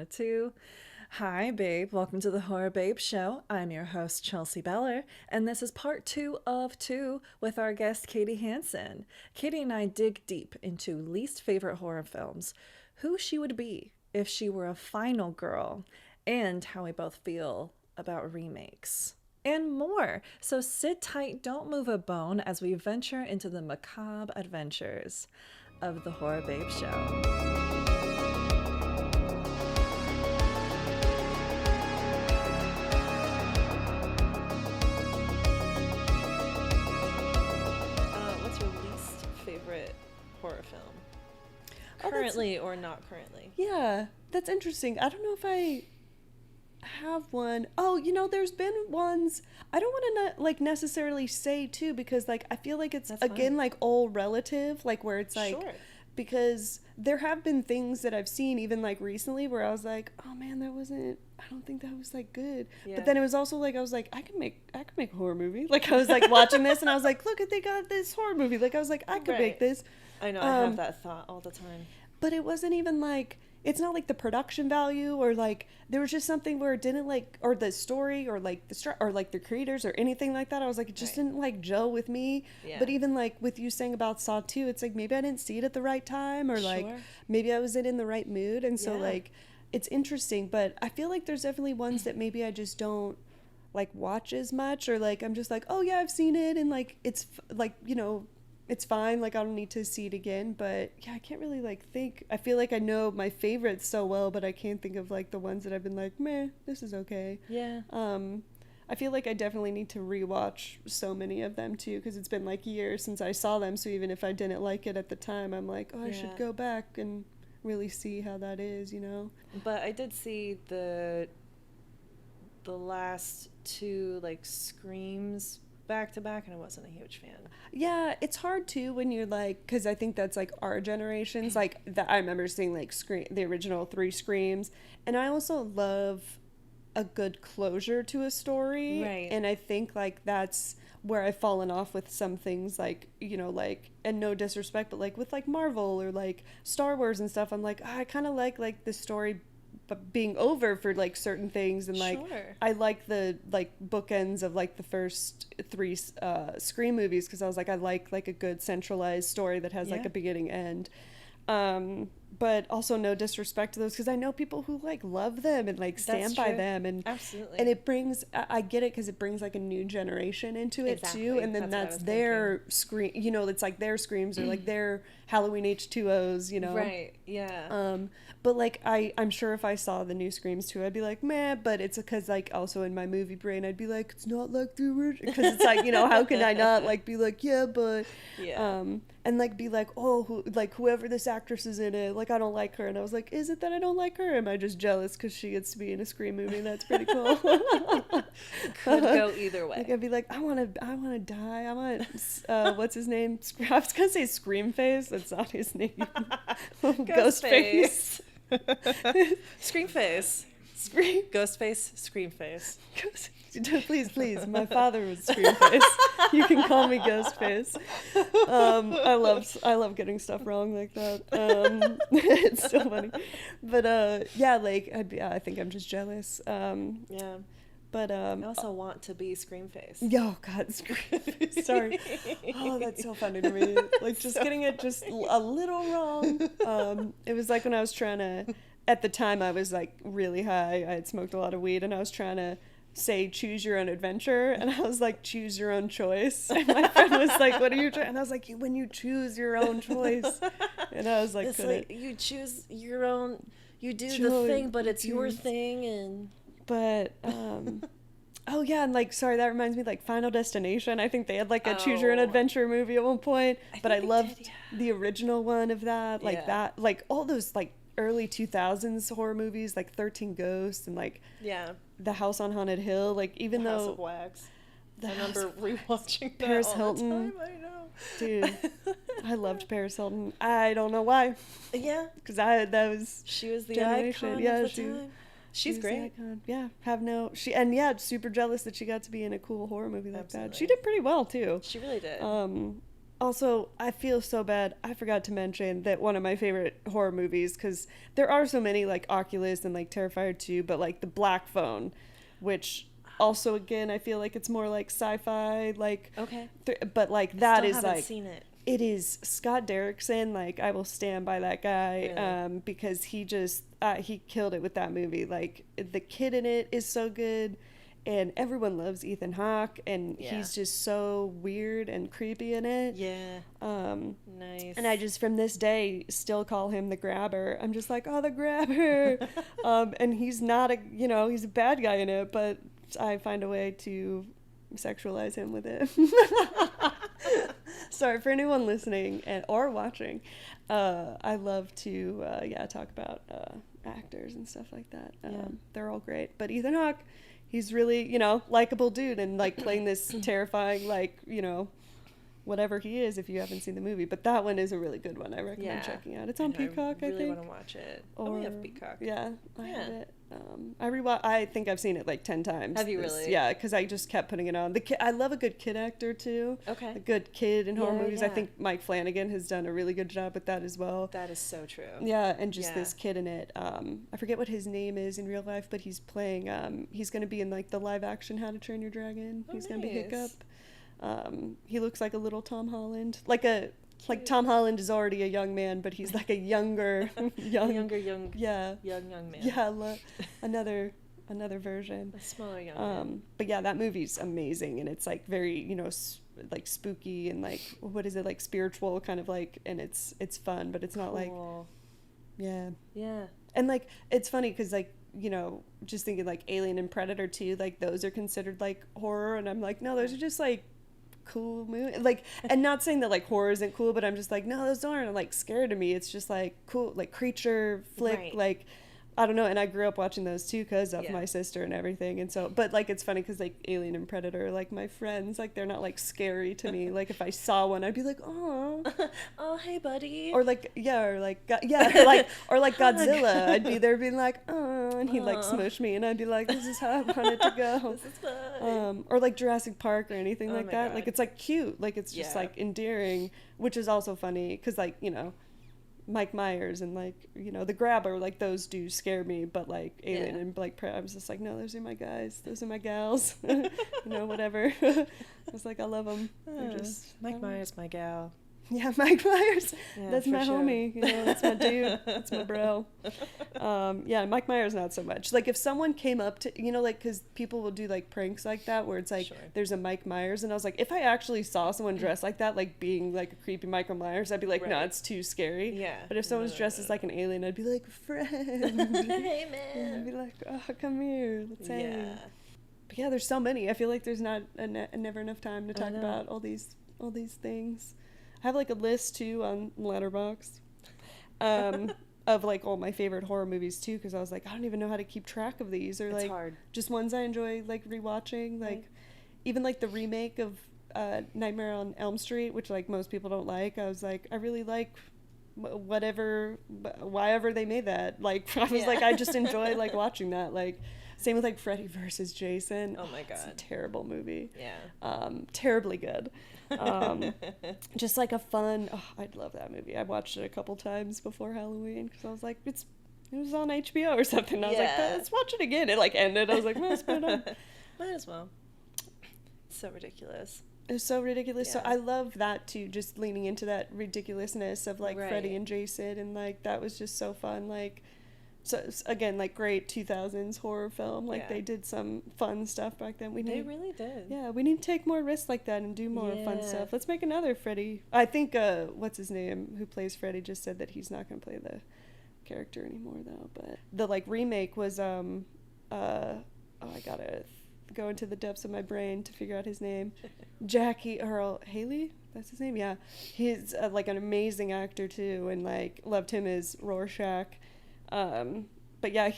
episode 2. Hi, babe. Welcome to the Horror Babe Show. I'm your host, Chelsea Beller, and this is part 2 of 2 with our guest, Katy Hansen. Katy and I dig deep into least favorite horror films, who she would be if she were a final girl, and how we both feel about remakes. And more. So sit tight, don't move a bone as we venture into the macabre adventures of the Horror Babe Show. What's your least favorite horror film? Currently or not currently? Yeah, that's interesting. I don't know if I have one. Oh, there's been ones. I don't want to necessarily say too, because I feel like it's That's again fine. all relative, where it's Sure. because there have been things that I've seen even recently where I was like, oh man, I don't think that was good. Yeah. But then it was also I was like, I can make a horror movie. I was watching this and I was like, look, they got this horror movie. I was like, I could make this. I know, I have that thought all the time. But it wasn't even it's not the production value or there was just something where it didn't or the story or the creators or anything like that. I was like, it just didn't gel with me. Yeah. But even with you saying about Saw 2, it's maybe I didn't see it at the right time, or Sure. maybe I wasn't in the right mood. And so Yeah. it's interesting, but I feel there's definitely ones that maybe I just don't watch as much, or I'm just oh yeah, I've seen it, and it's it's fine, I don't need to see it again. But yeah, I can't really think. I feel I know my favorites so well, but I can't think of the ones that I've been meh, this is okay. Yeah. I feel I definitely need to rewatch so many of them too, because it's been years since I saw them, so even if I didn't like it at the time, I'm I Yeah. should go back and really see how that is, But I did see the last 2 Screams back to back, and I wasn't a huge fan. Yeah, it's hard too when you're because I think that's our generations. That I remember seeing the original 3 Screams, and I also love a good closure to a story. Right. And I think that's where I've fallen off with some things, and no disrespect, but with Marvel or Star Wars and stuff. I'm I kind of like the story being over for certain things, and Sure. I like the bookends of the first 3 Scream movies, because I was I like a good centralized story that has Yeah. a beginning end. But also no disrespect to those, because I know people who love them and stand That's by true. them, and Absolutely. and it brings, I get it, because it brings a new generation into it Exactly. too, and then That's what I that's was their Scream, it's their Screams or their Halloween H2Os, Right. Yeah. But I'm sure if I saw the new Screams too, I'd be meh. But it's because also in my movie brain, I'd be it's not like the original, because it's how can I not be yeah, but Yeah. and be oh, whoever this actress is in it, I don't like her, and I was is it that I don't like her? Am I just jealous because she gets to be in a Scream movie? That's pretty cool. Could go either way. I'd be I want to die. I want what's his name? I was gonna say Screamface. That's not his name. Ghostface. Screamface. Scream. Ghostface. Screamface. Please. My father was Screamface. You can call me Ghostface. I love getting stuff wrong like that. It's so funny. But yeah, I think I'm just jealous. Yeah. But I also want to be Screamface. oh God, Screamface. Sorry. Oh, that's so funny to me. Just getting it just a little wrong. It was when I was trying to. At the time, I was really high. I had smoked a lot of weed, and I was trying to say choose your own adventure, and I was choose your own choice. And my friend was what are you trying? And I was when you choose your own choice. And I was It's couldn't. you choose your own. You do the Choose. thing, but it's your thing, and. But oh yeah, and sorry, that reminds me, Final Destination. I think they had a choose your own adventure movie at one point. But I loved the original one of that, Yeah. that, all those early 2000s horror movies, 13 Ghosts, and Yeah. The House on Haunted Hill. Even House though of Wax. the I remember rewatching that Paris all Hilton. the time. I know. Dude, I loved Paris Hilton. I don't know why, Yeah. because that was She was the generation. icon Yeah, of the she- time. She's She was the great. icon. Yeah, super jealous that she got to be in a cool horror movie like that. She Absolutely. did pretty well too. She really did. Also, I feel so bad. I forgot to mention that one of my favorite horror movies, because there are so many, like Oculus and like Terrifier 2, but like The Black Phone, which also, again, I feel like it's more like sci-fi, like, Okay. but like that Still is haven't like, seen it. it is Scott Derrickson. Like, I will stand by that guy, Really? because he killed it with that movie. Like, the kid in it is so good. And everyone loves Ethan Hawke, and Yeah. he's just so weird and creepy in it. Yeah. Um, Nice. and I just, from this day, still call him the grabber. I'm just like, oh, the grabber. And he's not he's a bad guy in it, but I find a way to sexualize him with it. Sorry, for anyone listening or watching, I love to, talk about actors and stuff like that. They're all great. But Ethan Hawke, he's really, likable dude, and like playing this terrifying, like, whatever he is, if you haven't seen the movie. But that one is a really good one. I recommend checking out. It's on Peacock, I think. I really want to watch it. We have Peacock. Yeah, I have it. I think I've seen it like 10 times. Have you really? Yeah, because I just kept putting it on. I love a good kid actor too. Okay. A good kid in horror movies. Yeah. I think Mike Flanagan has done a really good job with that as well. That is so true. Yeah, and just this kid in it. I forget what his name is in real life, but he's playing. He's going to be in like the live action How to Train Your Dragon. He's going to be Hiccup. He looks like a little Tom Holland. Like Tom Holland is already a young man, but he's like a younger, young man. Yeah, another version. A smaller young man. But yeah, that movie's amazing, and it's like very, like spooky and like, what is it, like spiritual kind of like, and it's fun, but it's not like, yeah. And like, it's funny because like, just thinking like Alien and Predator 2, like those are considered like horror, and I'm like, no, those are just like cool movie, like, and not saying that like horror isn't cool, but I'm just like, no, those aren't like scary to me. It's just like cool, like creature flick, like, I don't know. And I grew up watching those too because of my sister and everything. And so, but like, it's funny because like Alien and Predator, like my friends, like they're not like scary to me. Like if I saw one, I'd be like, oh, oh, hey, buddy. Or like, or like Godzilla. I'd be there being like, oh, and he'd like smush me, and I'd be like, this is how I want it to go. This is fun. Or like Jurassic Park or anything like that. God. Like it's like cute, like it's just like endearing, which is also funny because like, Mike Myers and like, the grabber, like those do scare me, but like Alien and like I was just like, no, those are my guys, those are my gals, whatever. I was like, I love them. Mike Myers, my gal. Yeah, Mike Myers. Yeah, that's my sure. homie. That's my dude. That's my bro. Mike Myers not so much. Like if someone came up to, like, because people will do like pranks like that where it's like there's a Mike Myers, and I was like, if I actually saw someone dressed like that, like being like a creepy Michael Myers, I'd be like, no, it's too scary. Yeah. But if someone's dressed as like an alien, I'd be like, friend. Hey, man. I'd be like, oh, come here, let's hang. But yeah, there's so many. I feel like there's not never enough time to talk about all these things. I have like a list too on Letterboxd of like all my favorite horror movies too, because I was like, I don't even know how to keep track of these, or like hard. Just ones I enjoy like rewatching, like even like the remake of Nightmare on Elm Street, which like most people don't like. I was like, I really like why ever they made that. Like I was like, I just enjoy like watching that. Like same with like Freddy versus Jason. Oh my god, it's a terrible movie. Yeah. Terribly good. Just like a fun. Oh, I'd love that movie. I watched it a couple times before Halloween because I was like, it was on HBO or something. I was like, let's watch it again. It like ended. I was like, well, let's put it on. Might as well. So ridiculous. It was so ridiculous. Yeah. So I love that too, just leaning into that ridiculousness of like Freddy and Jason, and like that was just so fun. Like, so again, like great 2000s horror film. Like they did some fun stuff back then. They really did. Yeah, we need to take more risks like that and do more fun stuff. Let's make another Freddy. I think what's his name who plays Freddy just said that he's not going to play the character anymore though. But the like remake was I gotta go into the depths of my brain to figure out his name. Jackie Earl Haley, that's his name. Yeah, he's like an amazing actor too, and like loved him as Rorschach. But yeah,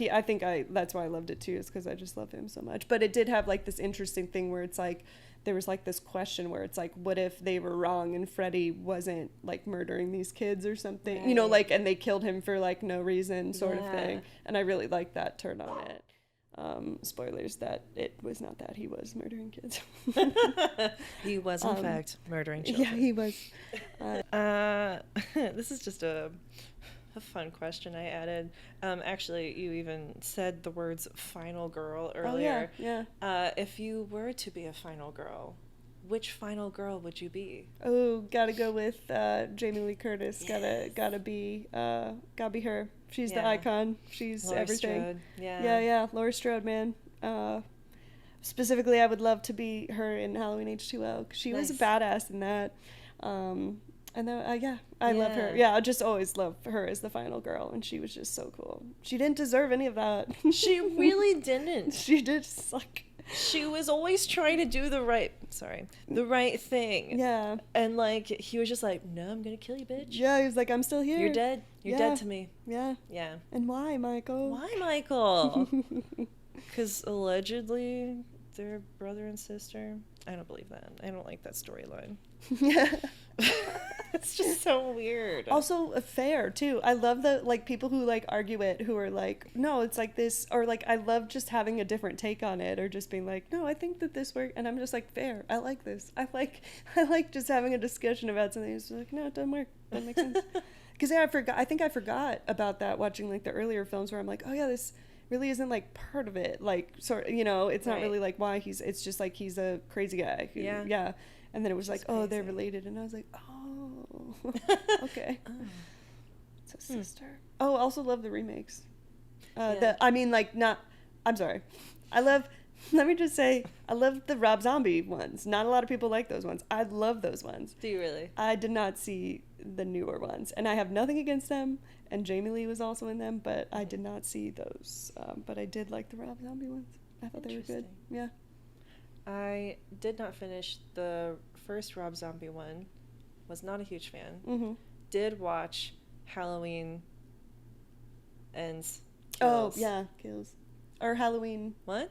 that's why I loved it too, is because I just love him so much. But it did have like this interesting thing where it's like there was like this question where it's like, what if they were wrong and Freddy wasn't like murdering these kids or something, like, and they killed him for like no reason sort of thing. And I really liked that turn on it. spoilers that it was not that he was murdering kids. He was, in fact, murdering children. Yeah, he was. This is just a fun question I added. Actually, you even said the words final girl earlier. Oh, yeah. If you were to be a final girl, which final girl would you be? Oh, gotta go with Jamie Lee Curtis. Yes. Gotta be her. She's the icon. She's Laurie everything. Strode. Yeah. Laurie Strode, man. Specifically, I would love to be her in Halloween H2O. She was a badass in that. And then, I love her. Yeah, I just always love her as the final girl, and she was just so cool. She didn't deserve any of that. She really didn't. She did suck. She was always trying to do the right thing. Yeah. And, like, he was just like, no, I'm gonna kill you, bitch. Yeah, he was like, I'm still here. You're dead. You're dead to me. Yeah. Yeah. And why, Michael? Why, Michael? Because allegedly they're brother and sister. I don't believe that. I don't like that storyline. Yeah. It's just so weird. Also fair too. I love the like people who like argue it, who are like, no, it's like this, or like I love just having a different take on it, or just being like, no, I think that this worked, and I'm just like, fair. I like this. I like just having a discussion about something. It's like, no, it doesn't work. That makes sense. Because I think I forgot about that watching like the earlier films where I'm like, oh yeah, this really isn't like part of it. Like sort of, it's not really like why it's just like he's a crazy guy. Yeah. And then it was like, oh, they're related, and I was like, oh, okay. It's a sister. Oh, I also love the remakes. Let me just say, I love the Rob Zombie ones. Not a lot of people like those ones. I love those ones. Do you really? I did not see the newer ones, and I have nothing against them, and Jamie Lee was also in them, but I did not see those. But I did like the Rob Zombie ones. I thought they were good. Yeah. I did not finish the first Rob Zombie one. Was not a huge fan. Mm-hmm. Did watch Halloween Ends. Kills. Oh, yeah, Kills. Or Halloween. What?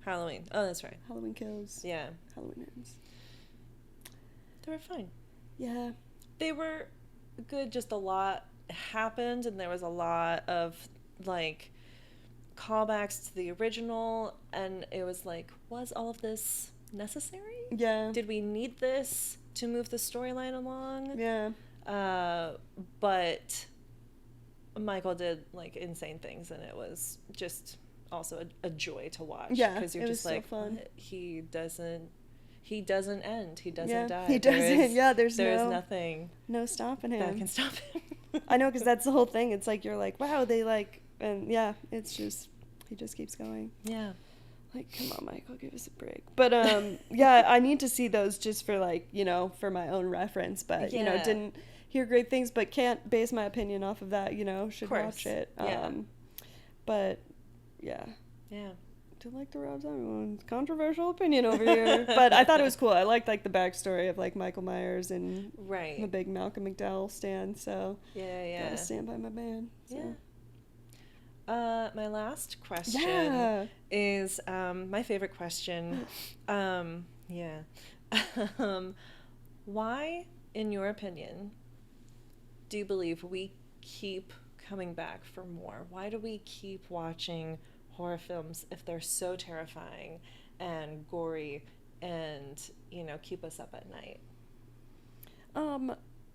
Halloween. Oh, that's right. Halloween Kills. Yeah. Halloween Ends. They were fine. Yeah. They were good, just a lot happened, and there was a lot of, like, callbacks to the original, and it was like, was all of this necessary? Yeah. Did we need this to move the storyline along? Yeah. But Michael did like insane things, and it was just also a joy to watch. Yeah, because you're just like, so fun. He doesn't end. He doesn't die. He doesn't. There's nothing. No stopping him. That can stop him. I know, because that's the whole thing. It's like you're like, wow, they like, and yeah, it's just he just keeps going. Yeah. Like, come on, Michael, give us a break. But yeah, I need to see those just for like, for my own reference. But didn't hear great things, but can't base my opinion off of that. Should watch it. Yeah. But yeah. Yeah. Didn't like the Rob Zombie one. Controversial opinion over here. But I thought it was cool. I liked like the backstory of like Michael Myers and the big Malcolm McDowell stand. So yeah. Gotta stand by my man. So. Yeah. My last question is my favorite question. Why, in your opinion, do you believe we keep coming back for more? Why do we keep watching horror films if they're so terrifying and gory and, keep us up at night?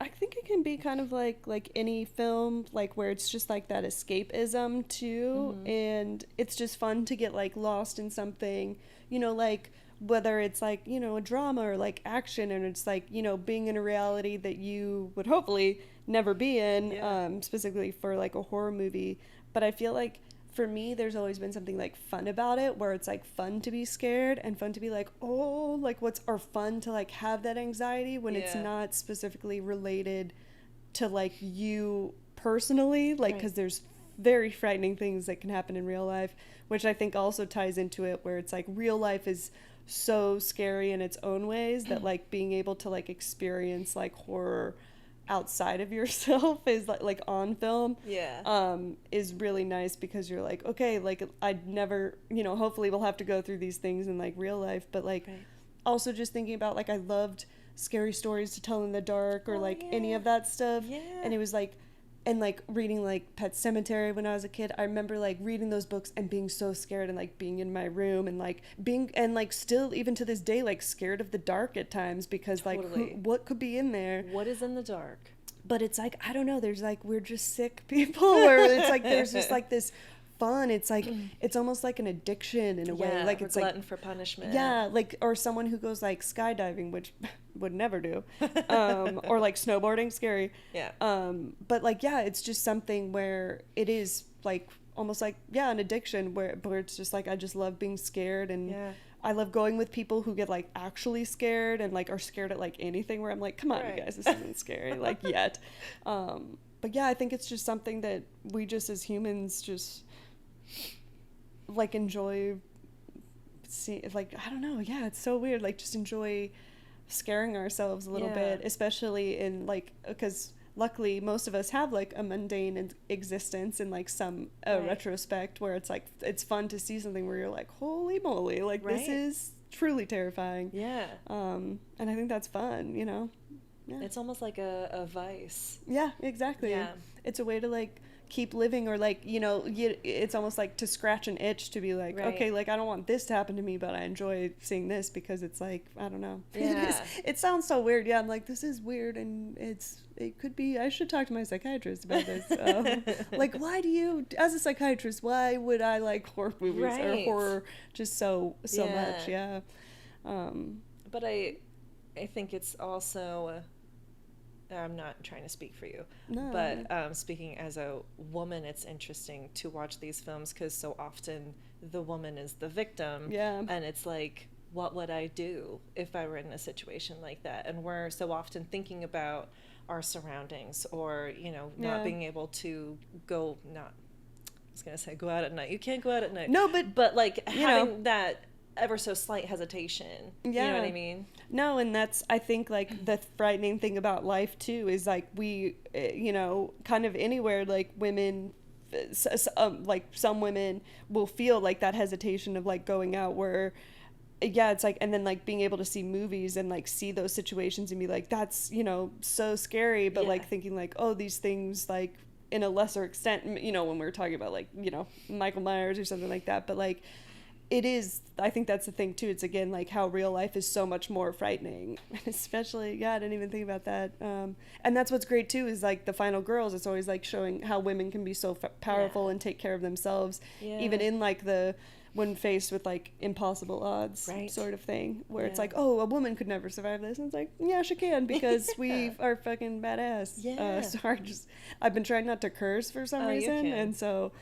I think it can be kind of like any film, like where it's just like that escapism too, and it's just fun to get like lost in something, like whether it's like, a drama or like action, and it's like, being in a reality that you would hopefully never be in, specifically for like a horror movie. But I feel like for me, there's always been something like fun about it, where it's like fun to be scared and fun to be like, oh, like or fun to like have that anxiety when it's not specifically related to like you personally, like, because there's very frightening things that can happen in real life, which I think also ties into it, where it's like real life is so scary in its own ways that like being able to like experience like horror outside of yourself is like on film is really nice, because you're like, okay, like I'd never, hopefully we'll have to go through these things in like real life, but like also just thinking about like I loved scary stories to tell in the dark, or any of that stuff, and it was like and like reading like Pet Sematary when I was a kid. I remember like reading those books and being so scared and like being in my room and like being and like still even to this day like scared of the dark at times because like what could be in there? What is in the dark? But it's like, I don't know, there's like we're just sick people where it's like there's just like this fun. It's like it's almost like an addiction in a way. Like it's glutton for punishment. Yeah, like or someone who goes like skydiving, which would never do, or like snowboarding, scary. Yeah. But like it's just something where it is like almost like an addiction where it's just like I just love being scared and. Yeah. I love going with people who get like actually scared and like are scared at like anything where I'm like, come on, you guys, this isn't scary like yet. But I think it's just something that we just as humans just like enjoy. Like I don't know, it's so weird. Like just enjoy scaring ourselves a little bit, especially in like because. Luckily, most of us have like a mundane existence in like some retrospect where it's like it's fun to see something where you're like, holy moly, like this is truly terrifying. Yeah. And I think that's fun, you know. Yeah. It's almost like a vice. Yeah, exactly. Yeah. It's a way to like keep living or like, you know, it's almost like to scratch an itch to be like, okay, like I don't want this to happen to me, but I enjoy seeing this because it's like, I don't know. Yeah. It sounds so weird. Yeah, I'm like, this is weird and it could be, I should talk to my psychiatrist about this. Like, why do you, as a psychiatrist, why would I like horror movies or horror just so much? Yeah. But I think it's also... I'm not trying to speak for you, but speaking as a woman, it's interesting to watch these films because so often the woman is the victim. Yeah. And it's like, what would I do if I were in a situation like that? And we're so often thinking about our surroundings or, you know, not being able to go out at night. You can't go out at night. No, but like having that ever so slight hesitation. Yeah. You know what I mean? No, and that's, I think, like, the frightening thing about life, too, is, like, we, you know, kind of anywhere, like, women, like, some women will feel, like, that hesitation of, like, going out where, it's, like, and then, like, being able to see movies and, like, see those situations and be like, that's, you know, so scary, but, like, thinking, like, oh, these things, like, in a lesser extent, you know, when we're talking about, like, you know, Michael Myers or something like that, but, like, it is, I think that's the thing too. It's again like how real life is so much more frightening, especially I didn't even think about that. And that's what's great too is like the Final Girls. It's always like showing how women can be so powerful and take care of themselves, even in like when faced with like impossible odds sort of thing, where it's like, oh, a woman could never survive this, and it's like, yeah, she can because we are fucking badass. Sorry, I've been trying not to curse for some reason, and so.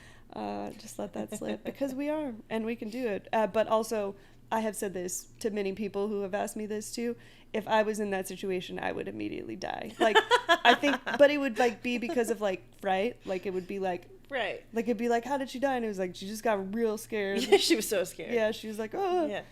Just let that slip because we are and we can do it. But also, I have said this to many people who have asked me this too. If I was in that situation, I would immediately die. Like, I think, but it would like be because of like fright. Like, it would be like, like it'd be like, how did she die? And it was like she just got real scared. Yeah, she was so scared. Yeah, she was like, oh.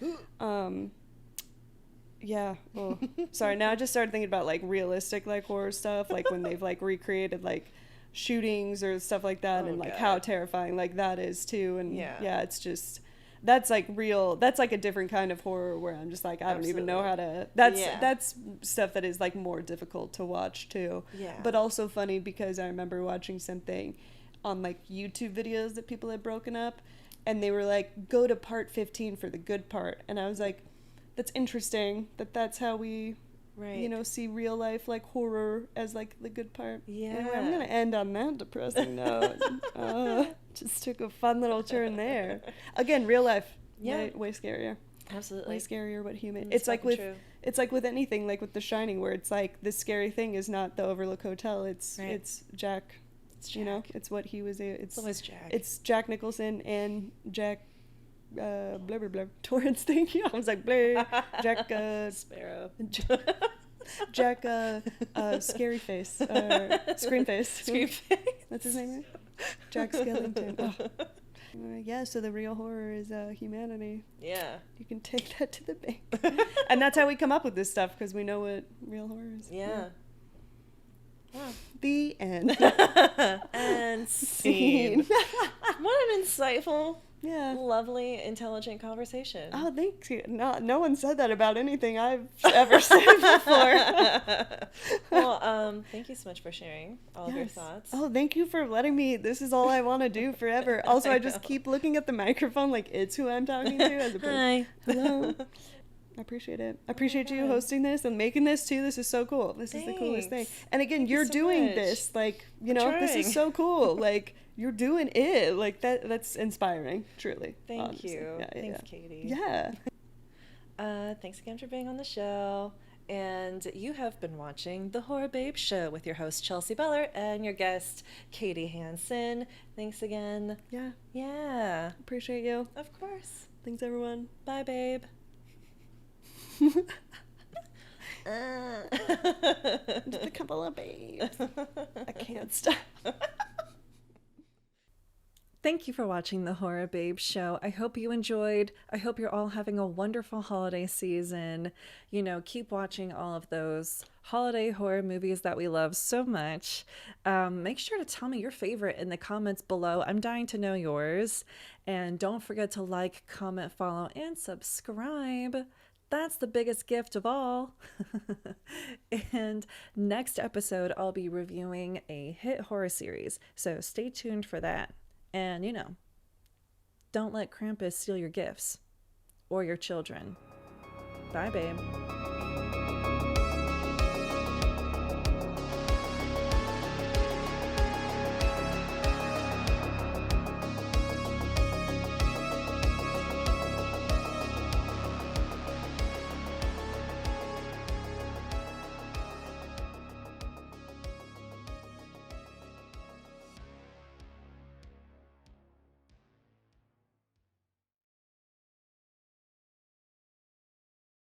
Yeah. Oh, sorry. Now I just started thinking about like realistic like horror stuff, like when they've like recreated like shootings or stuff like that, and like how terrifying like that is too. And it's just that's like real. That's like a different kind of horror where I'm just like I don't even know how to. That's stuff that is like more difficult to watch too. Yeah. But also funny because I remember watching something on like YouTube videos that people had broken up, and they were like, go to part 15 for the good part, and I was like, that's interesting that that's how we. You know, see real life like horror as like the good part. Yeah. Anyway, I'm gonna end on that depressing note. Just took a fun little turn there. Again, real life. Yeah. Way scarier. Absolutely. Way scarier, but human. It's like with it's like with anything, like with The Shining, where it's like the scary thing is not the Overlook Hotel. It's Jack. It's Jack. You know, it's what he was. It's always Jack. It's Jack Nicholson and Jack. Blah blah blah Torrance thing. Yeah, I was like blah. Jack Sparrow. Jack Scary Face. Scream Face. Scream Face. That's his name, right? Jack Skellington. Oh. So the real horror is humanity. Yeah. You can take that to the bank. And that's how we come up with this stuff, because we know what real horror is. Yeah. Wow. The end. And scene. What an insightful Yeah. lovely, intelligent conversation. Oh, thank you. No one said that about anything I've ever said before. Well, thank you so much for sharing all of your Yes. thoughts. Oh, thank you for letting me. This is all I want to do forever. Also, I just keep looking at the microphone like it's who I'm talking to as opposed Hi. hello. I appreciate it. I appreciate you God. hosting this and making this too. This is so cool. This is the coolest thing. Thanks. And again, Thank you you're so doing much. this. Like, you I'm know, this trying. is so cool. Like, you're doing it. Like that's inspiring, truly. Thank honestly. you. Yeah, Thanks, Katie. Yeah. Thanks again for being on the show. And you have been watching The Horror Babe Show with your host, Chelsea Beller, and your guest, Katy Hansen. Thanks again. Yeah. Yeah. Appreciate you. Of course. Thanks, everyone. Bye, babe. Just a couple of babes. I can't stop. Thank you for watching the Horror Babe Show. I hope you enjoyed. I hope you're all having a wonderful holiday season. You know, keep watching all of those holiday horror movies that we love so much. Make sure to tell me your favorite in the comments below. I'm dying to know yours. And don't forget to like, comment, follow, and subscribe. That's the biggest gift of all. And next episode, I'll be reviewing a hit horror series. So stay tuned for that. And, you know, don't let Krampus steal your gifts or your children. Bye, babe.